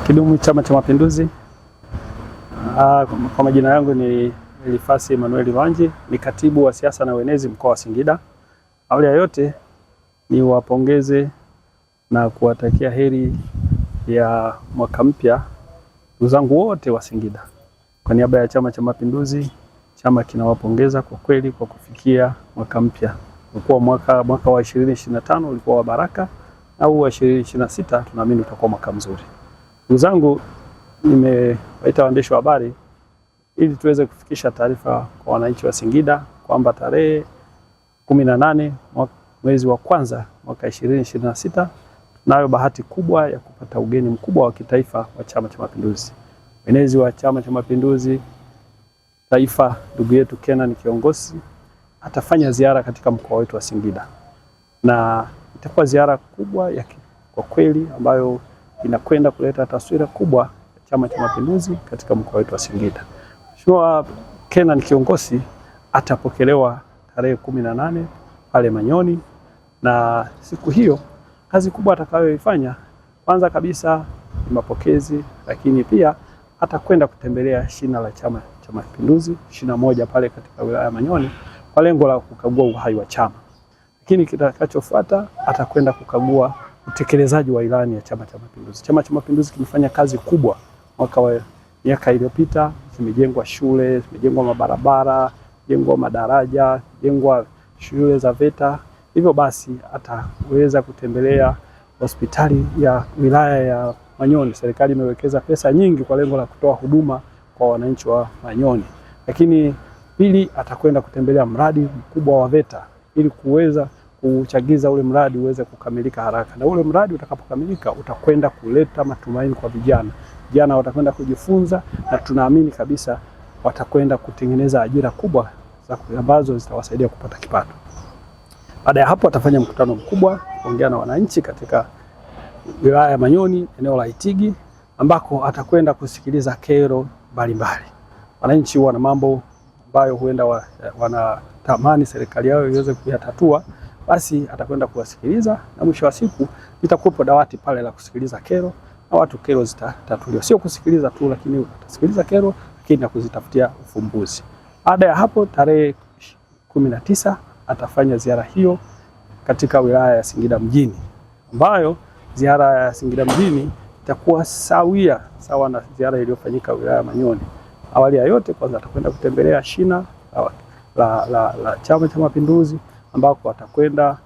Kidumu Chama cha Mapinduzi. Kwa majina yangu ni Elifasi Emmanuel Lwanji, ni katibu wa siasa na uenezi mkoa wa Singida. Awali ya yote ni wapongeze na kuwatakia heri ya mwaka mpya ndugu zangu wote wa Singida. Kwa niaba ya Chama cha Mapinduzi, chama kinawapongeza kwa kweli kwa kufikia mwaka mpya. Mwaka wa 2025 ulikuwa wa baraka, au wa 2026 tunaamini utakuwa mwaka mzuri. Ndugu zangu, nimewaita waandishi wa habari ili tuweze kufikisha taarifa kwa wananchi wa Singida kwamba tarehe 18 mwezi wa kwanza mwaka 2026 tunayo bahati kubwa ya kupata ugeni mkubwa wa kitaifa wa Chama cha Mapinduzi. Mwenezi wa Chama cha Mapinduzi taifa, ndugu yetu Kenan Kiongosi, atafanya ziara katika mkoa wetu wa Singida, na itakuwa ziara kubwa kwa kweli ambayo inakwenda kuleta taswira kubwa ya Chama cha Mapinduzi katika mkoa wetu wa Singida. Mheshimiwa Kenan Kiongosi atapokelewa tarehe 18 pale Manyoni, na siku hiyo kazi kubwa atakayoifanya kwanza kabisa ni mapokezi, lakini pia atakwenda kutembelea shina la Chama cha Mapinduzi, shina moja pale katika wilaya ya Manyoni, kwa lengo la kukagua uhai wa chama. Lakini kitakachofuata atakwenda kukagua utekelezaji wa ilani ya Chama cha Mapinduzi. Chama cha Mapinduzi kimefanya kazi kubwa miaka iliyopita, zimejengwa shule, zimejengwa mabarabara, zimejengwa madaraja, zimejengwa shule za VETA. Hivyo basi ataweza kutembelea hospitali ya wilaya ya Manyoni. Serikali imewekeza pesa nyingi kwa lengo la kutoa huduma kwa wananchi wa Manyoni. Lakini pili, atakwenda kutembelea mradi mkubwa wa VETA ili kuweza kuchagiza ule mradi uweze kukamilika haraka. Na ule mradi utakapokamilika utakwenda kuleta matumaini kwa vijana. Vijana watakwenda kujifunza, na tunaamini kabisa watakwenda kutengeneza ajira kubwa ambazo zitawasaidia kupata kipato. Baada ya hapo atafanya mkutano mkubwa kuongea na wananchi katika wilaya ya Manyoni, eneo la Itigi, ambako atakwenda kusikiliza kero mbalimbali. Wananchi wana mambo ambayo huenda wanatamani serikali yao iweze kuyatatua, basi atakwenda kuwasikiliza, na mwisho wa siku litakuwepo dawati pale la kusikiliza kero, na watu kero zitatatuliwa. Sio kusikiliza tu, lakini utasikiliza kero lakini na kuzitafutia ufumbuzi. Baada ya hapo tarehe 19 atafanya ziara hiyo katika wilaya ya Singida mjini, ambayo ziara ya Singida mjini itakuwa sawa na ziara iliyofanyika wilaya ya Manyoni. Awali ya yote kwanza atakwenda kutembelea shina la Chama cha Mapinduzi, ambako atakwenda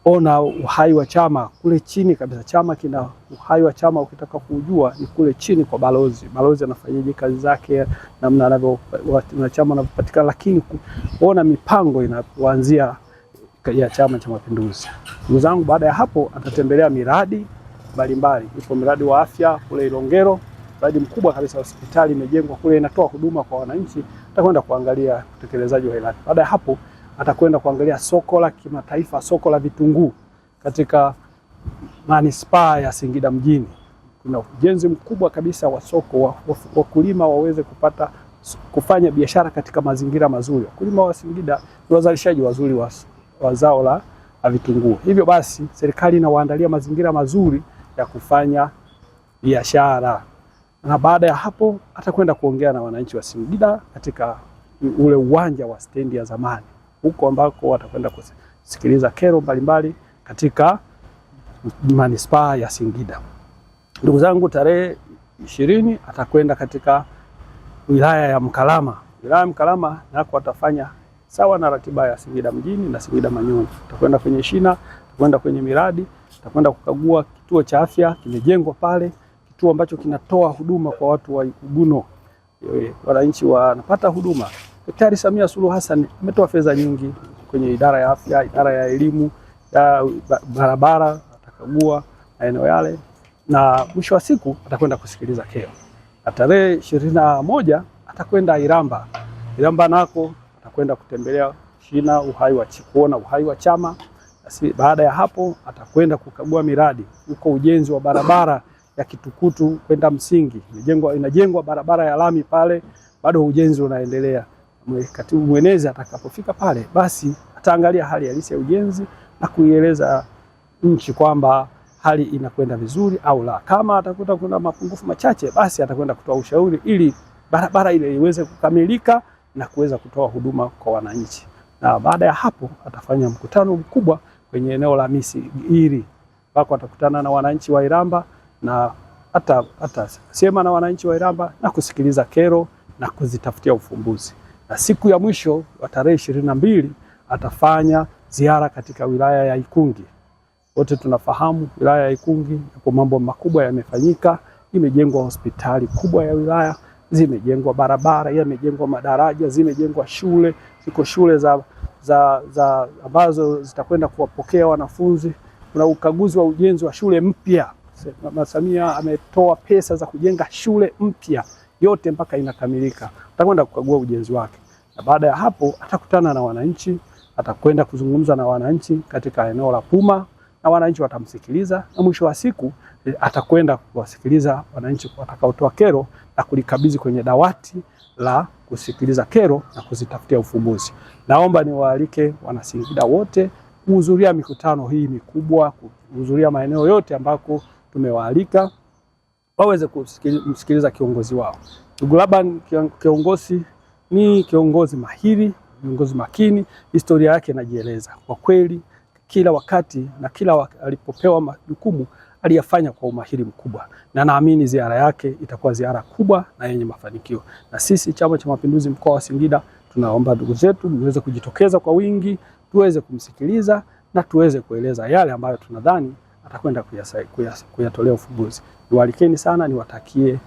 kuona uhai wa chama kule chini kabisa. Chama kina uhai wa chama, ukitaka kujua ni kule chini kwa balozi. Balozi anafanyaje kazi zake, namna wanachama wanavyopatikana, lakini kuona mipango inaanzia ya Chama cha Mapinduzi. Ndugu zangu, baada ya hapo atatembelea miradi mbalimbali. Ipo miradi wa afya kule Ilongero, mradi mkubwa kabisa, hospitali imejengwa kule, inatoa huduma kwa wananchi. Atakwenda kuangalia utekelezaji wa ilani. Baada ya hapo atakwenda kuangalia soko la kimataifa, soko la vitunguu katika manispaa ya Singida mjini. Kuna ujenzi mkubwa kabisa wa soko, wakulima waweze kufanya biashara katika mazingira mazuri. Wakulima wa Singida ni wazalishaji wazuri wa zao la vitunguu. Hivyo basi serikali inawaandalia mazingira mazuri ya kufanya biashara. Na baada ya hapo atakwenda kuongea na wananchi wa Singida katika ule uwanja wa stendi ya zamani, huko ambako watakwenda kusikiliza kero mbalimbali katika manispaa ya Singida. Ndugu zangu, tarehe 20 atakwenda katika wilaya ya Mkalama. Wilaya ya Mkalama nako atafanya sawa na ratiba ya Singida mjini na Singida Manyoni. Atakwenda kwenye shina, atakwenda kwenye miradi, atakwenda kukagua kituo cha afya kimejengwa pale, kituo ambacho kinatoa huduma kwa watu wa Iguno. Wananchi wanapata huduma. Daktari Samia Suluhu Hassan ametoa fedha nyingi kwenye idara ya afya, idara ya elimu, barabara, atakagua maeneo yale, na mwisho wa siku atakwenda kusikiliza kero. Na tarehe 21 atakwenda Iramba. Iramba nako atakwenda kutembelea shina kuona uhai wa chama. Baada ya hapo atakwenda kukagua miradi. Uko ujenzi wa barabara ya Kitukutu kwenda Msingi. Inajengwa barabara ya lami pale, bado ujenzi unaendelea. Katibu mwenezi atakapofika pale, basi ataangalia hali halisi ya ujenzi na kuieleza nchi kwamba hali inakwenda vizuri au la. Kama atakuta kuna mapungufu machache, basi atakwenda kutoa ushauri ili barabara ile iweze kukamilika na kuweza kutoa huduma kwa wananchi. Na baada ya hapo atafanya mkutano mkubwa kwenye eneo la Misigiri, ambako atakutana na wananchi wa Iramba na atasema na wananchi wa Iramba na kusikiliza kero na kuzitafutia ufumbuzi. Na siku ya mwisho wa tarehe 22 atafanya ziara katika wilaya ya Ikungi. Wote tunafahamu wilaya ya Ikungi hapo mambo makubwa yamefanyika. Imejengwa hospitali kubwa ya wilaya, zimejengwa barabara, yamejengwa madaraja, zimejengwa shule, ziko shule za ambazo zitakwenda kuwapokea wanafunzi. Kuna ukaguzi wa ujenzi wa shule mpya. Mama Samia ametoa pesa za kujenga shule mpya yote mpaka inakamilika. Atakwenda kukagua ujenzi wake. Na baada ya hapo atakutana na wananchi, atakwenda kuzungumza na wananchi katika eneo la Puma na wananchi watamsikiliza, na mwisho wa siku atakwenda kuwasikiliza wananchi watakaotoa kero na kulikabidhi kwenye dawati la kusikiliza kero na kuzitafutia ufumbuzi. Naomba niwaalike Wanasingida wote kuhudhuria mikutano hii mikubwa, kuhudhuria maeneo yote ambako tumewaalika waweze kumsikiliza kiongozi wao. Ndugu Laban kiongozi ni kiongozi mahiri, kiongozi makini, historia yake inajieleza. Kwa kweli kila wakati na kila alipopewa majukumu aliyafanya kwa umahiri mkubwa, na naamini ziara yake itakuwa ziara kubwa na yenye mafanikio. Na sisi Chama cha Mapinduzi mkoa wa Singida tunaomba ndugu zetu muweze kujitokeza kwa wingi, tuweze kumsikiliza na tuweze kueleza yale ambayo tunadhani atakwenda kuyatolea ufumbuzi. Niwalikeni sana, niwatakie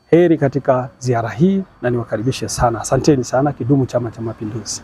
heri katika ziara hii na niwakaribishe sana. Asanteni sana. Kidumu Chama cha Mapinduzi!